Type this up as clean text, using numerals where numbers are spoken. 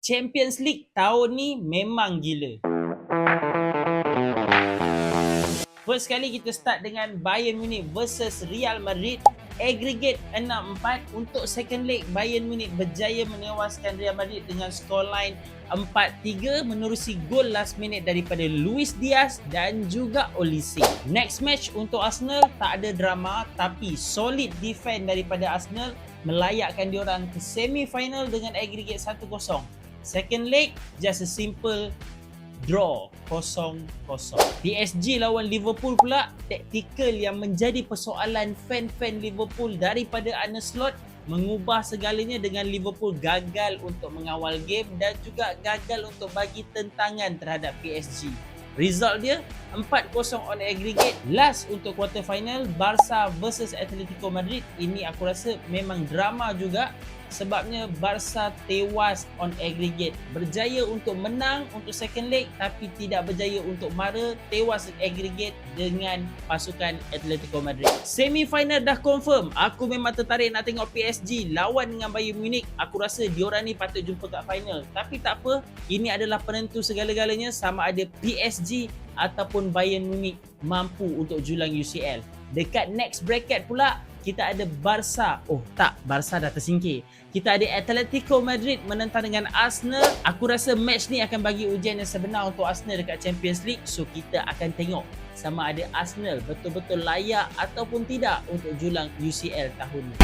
Champions League tahun ni memang gila. First kali kita start dengan Bayern Munich versus Real Madrid. Aggregate 6-4. Untuk second leg, Bayern Munich berjaya menewaskan Real Madrid dengan scoreline 4-3 menerusi gol last minute daripada Luis Diaz dan juga Olise. Next match untuk Arsenal tak ada drama, tapi solid defend daripada Arsenal melayakkan diorang ke semi final dengan aggregate 1-0. Second leg just a simple draw 0-0. PSG lawan Liverpool pula, taktikal yang menjadi persoalan fan-fan Liverpool daripada Arne Slot mengubah segalanya dengan Liverpool gagal untuk mengawal game dan juga gagal untuk bagi tentangan terhadap PSG. Result dia 4-0 on aggregate. Last untuk quarter final, Barca versus Atletico Madrid. Ini aku rasa memang drama juga sebabnya Barca tewas on aggregate. Berjaya untuk menang untuk second leg tapi tidak berjaya untuk mara, tewas aggregate dengan pasukan Atletico Madrid. Semi final dah confirm. Aku memang tertarik nak tengok PSG lawan dengan Bayern Munich. Aku rasa diorang ni patut jumpa kat final. Tapi tak apa, ini adalah penentu segala-galanya sama ada PSG ataupun Bayern Munich mampu untuk julang UCL. Dekat next bracket pula, kita ada Barca. Oh tak, Barca dah tersingkir. Kita ada Atletico Madrid menentang dengan Arsenal. Aku rasa match ni akan bagi ujian yang sebenar untuk Arsenal dekat Champions League. So kita akan tengok sama ada Arsenal betul-betul layak ataupun tidak untuk julang UCL tahun ni.